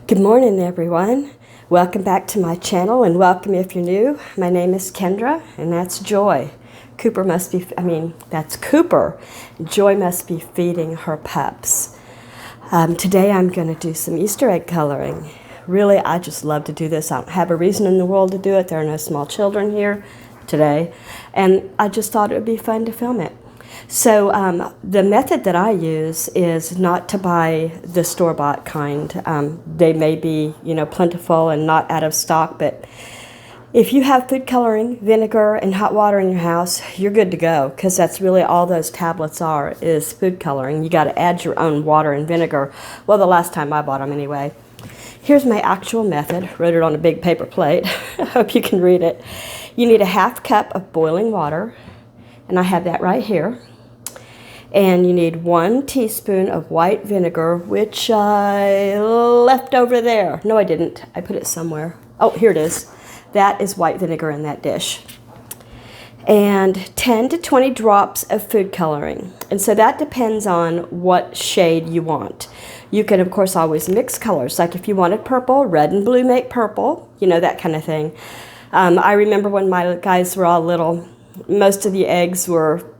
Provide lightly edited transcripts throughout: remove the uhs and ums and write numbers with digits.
Good morning, everyone. Welcome back to my channel, and welcome if you're new. My name is Kendra, and that's Joy. That's Cooper. Joy must be feeding her pups. Today I'm going to do some Easter egg coloring. Really, I just love to do this. I don't have a reason in the world to do it. There are no small children here today, and I just thought it would be fun to film it. So the method that I use is not to buy the store-bought kind. They may be, plentiful and not out of stock, but if you have food coloring, vinegar, and hot water in your house, you're good to go, because that's really all those tablets are, is food coloring. You got to add your own water and vinegar. Well, the last time I bought them anyway. Here's my actual method. Wrote it on a big paper plate. I hope you can read it. You need a half cup of boiling water, and I have that right here. And you need 1 teaspoon of white vinegar, which I left over there. No, I didn't. I put it somewhere. Oh, here it is. That is white vinegar in that dish. And 10 to 20 drops of food coloring. And so that depends on what shade you want. You can, of course, always mix colors. Like if you wanted purple, red and blue make purple, that kind of thing. I remember when my guys were all little, most of the eggs were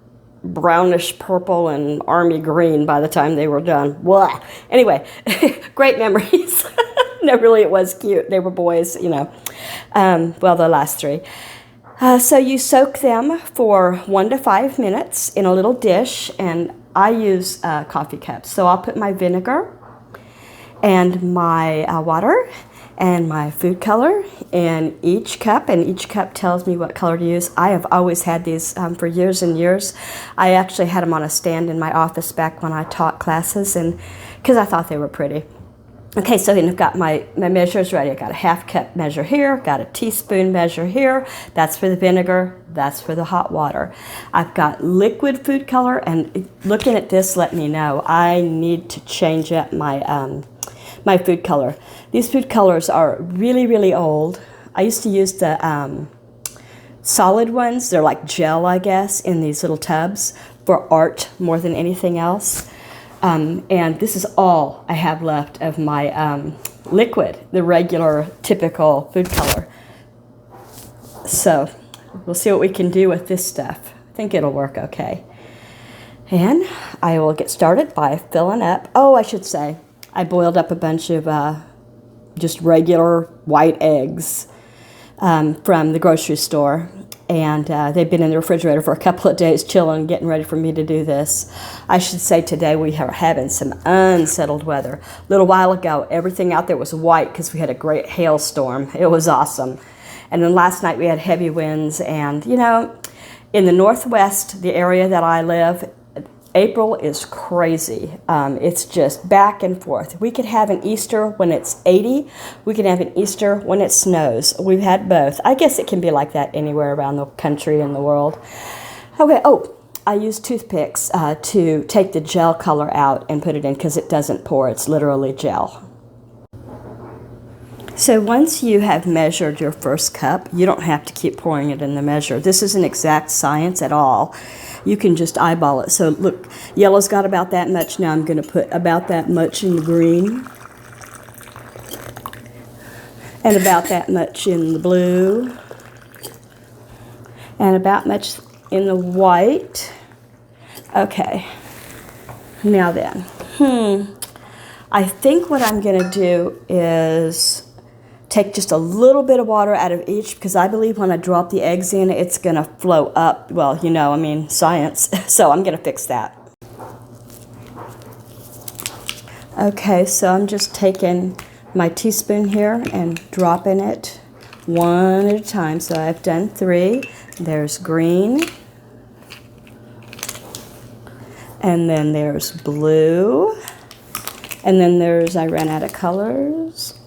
brownish purple and army green by the time they were done. Blah. Anyway, great memories. No, really, it was cute. They were boys, the last 3. So you soak them for 1 to 5 minutes in a little dish, and I use coffee cups. So I'll put my vinegar and my water and my food color in each cup, and each cup tells me what color to use. I have always had these for years and years. I actually had them on a stand in my office back when I taught classes, and because I thought they were pretty. Okay, so then I've got my measures ready. I got a half cup measure here, got a teaspoon measure here. That's for the vinegar, that's for the hot water. I've got liquid food color, and looking at this, let me know. I need to change up my food color. These food colors are really, really old. I used to use the solid ones. They're like gel, I guess, in these little tubs for art more than anything else. And this is all I have left of my liquid, the regular, typical food color. So we'll see what we can do with this stuff. I think it'll work okay. And I will get started by filling up. Oh, I should say, I boiled up a bunch of just regular white eggs from the grocery store, and they've been in the refrigerator for a couple of days chilling, getting ready for me to do this. I should say today we are having some unsettled weather. A little while ago, everything out there was white because we had a great hailstorm. It was awesome. And then last night we had heavy winds, and in the Northwest, the area that I live, April is crazy. It's just back and forth. We could have an Easter when it's 80. We could have an Easter when it snows. We've had both. I guess it can be like that anywhere around the country and the world. Okay, I use toothpicks to take the gel color out and put it in because it doesn't pour. It's literally gel. So once you have measured your first cup, you don't have to keep pouring it in the measure. This isn't exact science at all. You can just eyeball it. So look, yellow's got about that much. Now I'm going to put about that much in the green. And about that much in the blue. And about much in the white. Okay. Now then. I think what I'm going to do is take just a little bit of water out of each, because I believe when I drop the eggs in, it's going to flow up. Well, science. So I'm going to fix that. Okay, so I'm just taking my teaspoon here and dropping it one at a time. So I've done 3. There's green. And then there's blue. And then I ran out of colors.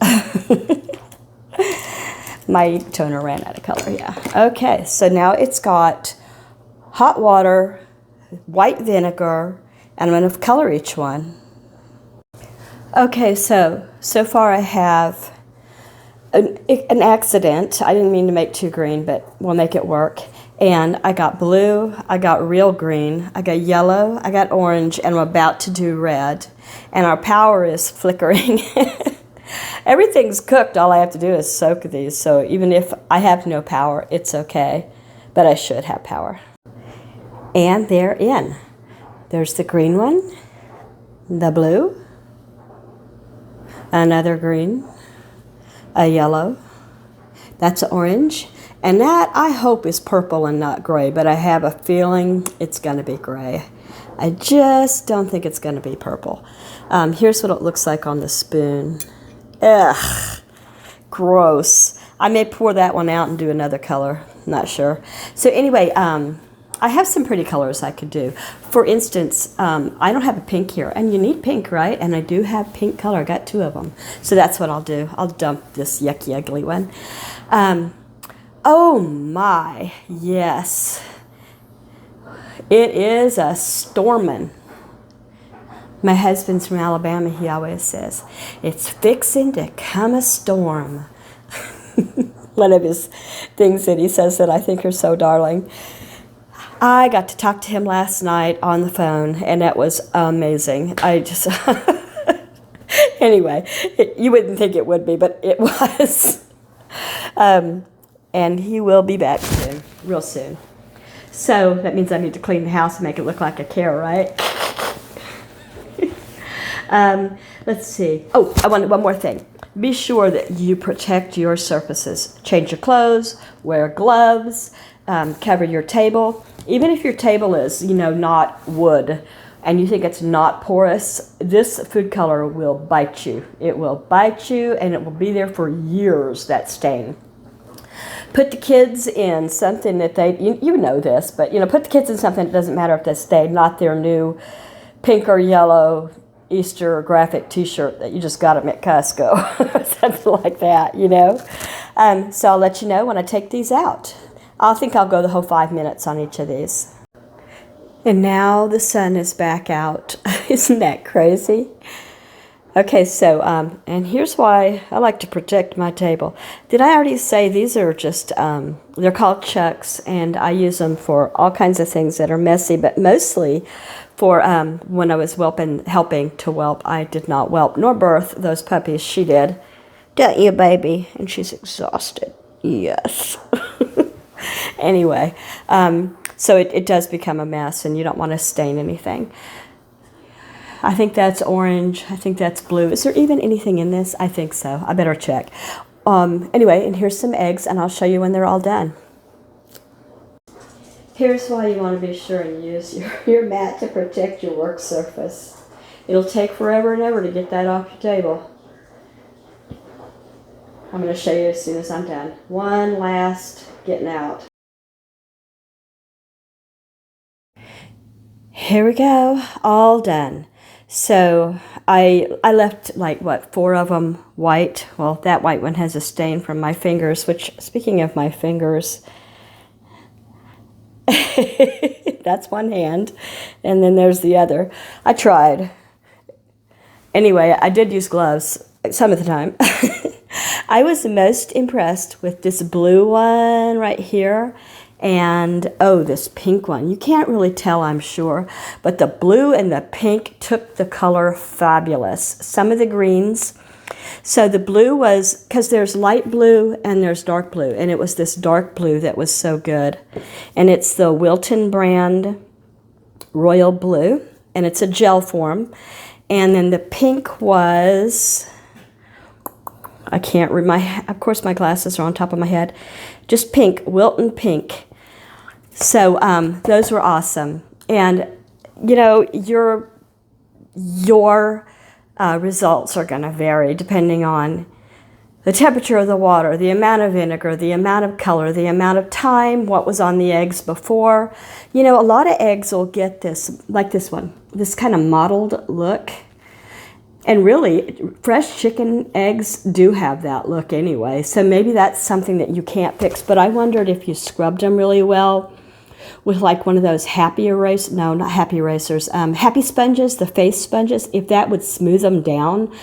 My toner ran out of color, yeah. Okay, so now it's got hot water, white vinegar, and I'm going to color each one. Okay, so far I have an accident. I didn't mean to make too green, but we'll make it work. And I got blue, I got real green, I got yellow, I got orange, and I'm about to do red. And our power is flickering. Everything's cooked. All I have to do is soak these. So even if I have no power, it's okay. But I should have power. And they're in. There's the green one, the blue, another green, a yellow. That's orange. And that, I hope, is purple and not gray. But I have a feeling it's going to be gray. I just don't think it's going to be purple. Here's what it looks like on the spoon. Ugh, gross. I may pour that one out and do another color. Not sure. So anyway, I have some pretty colors I could do. For instance, I don't have a pink here. And you need pink, right? And I do have pink color. I got 2 of them. So that's what I'll do. I'll dump this yucky, ugly one. Oh my, yes. It is a stormin'. My husband's from Alabama. He always says, it's fixing to come a storm. One of his things that he says that I think are so darling. I got to talk to him last night on the phone, and that was amazing. I just, anyway, you wouldn't think it would be, but it was. And he will be back soon, real soon. So that means I need to clean the house and make it look like a care, right? Let's see. Oh, I wanted one more thing. Be sure that you protect your surfaces. Change your clothes, wear gloves, cover your table. Even if your table is, not wood and you think it's not porous, this food color will bite you. It will bite you and it will be there for years, that stain. Put the kids in something that you know this, but put the kids in something that doesn't matter if they stay, not their new pink or yellow Easter graphic t-shirt that you just got them at Costco, something like that, So I'll let you know when I take these out. I think I'll go the whole 5 minutes on each of these. And now the sun is back out. Isn't that crazy? Okay, so, and here's why I like to protect my table. Did I already say these are just, they're called chucks, and I use them for all kinds of things that are messy, but mostly for when I was helping to whelp. I did not whelp nor birth those puppies. She did. Don't you, baby? And she's exhausted. Yes. Anyway, so it does become a mess, and you don't want to stain anything. I think that's orange. I think that's blue. Is there even anything in this? I think so. I better check. Anyway, and here's some eggs, and I'll show you when they're all done. Here's why you want to be sure and use your mat to protect your work surface. It'll take forever and ever to get that off your table. I'm going to show you as soon as I'm done. One last getting out. Here we go, all done. So I left 4 of them white. Well, that white one has a stain from my fingers, which, speaking of my fingers, that's one hand, and then there's the other. I tried. Anyway, I did use gloves some of the time. I was most impressed with this blue one right here. And, this pink one. You can't really tell, I'm sure. But the blue and the pink took the color fabulous. Some of the greens. So the blue was, because there's light blue and there's dark blue. And it was this dark blue that was so good. And it's the Wilton brand Royal Blue. And it's a gel form. And then the pink was, I can't read of course my glasses are on top of my head. Just pink, Wilton pink. So those were awesome. And, your results are going to vary depending on the temperature of the water, the amount of vinegar, the amount of color, the amount of time, what was on the eggs before. A lot of eggs will get this, like this one, this kind of mottled look. And really, fresh chicken eggs do have that look anyway. So maybe that's something that you can't fix. But I wondered if you scrubbed them really well with one of those happy erasers. No, not happy erasers. Happy sponges, the face sponges. If that would smooth them down.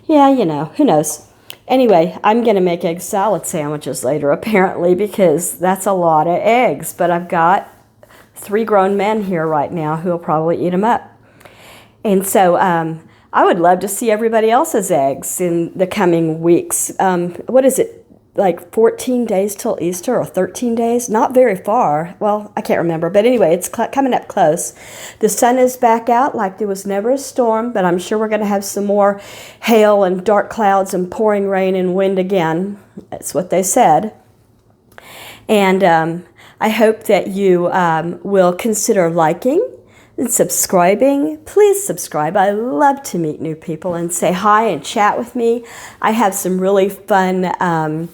Yeah, who knows. Anyway, I'm going to make egg salad sandwiches later, apparently, because that's a lot of eggs. But I've got 3 grown men here right now who will probably eat them up. And so I would love to see everybody else's eggs in the coming weeks. What is it, like 14 days till Easter or 13 days? Not very far. Well, I can't remember. But anyway, it's coming up close. The sun is back out like there was never a storm, but I'm sure we're going to have some more hail and dark clouds and pouring rain and wind again. That's what they said. And I hope that you will consider liking and subscribing. Please subscribe. I love to meet new people and say hi and chat with me. I have some really fun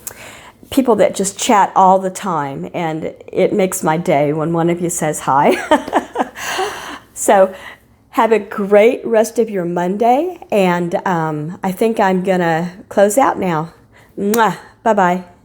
people that just chat all the time, and it makes my day when one of you says hi. So have a great rest of your Monday, and I think I'm going to close out now. Mwah. Bye-bye.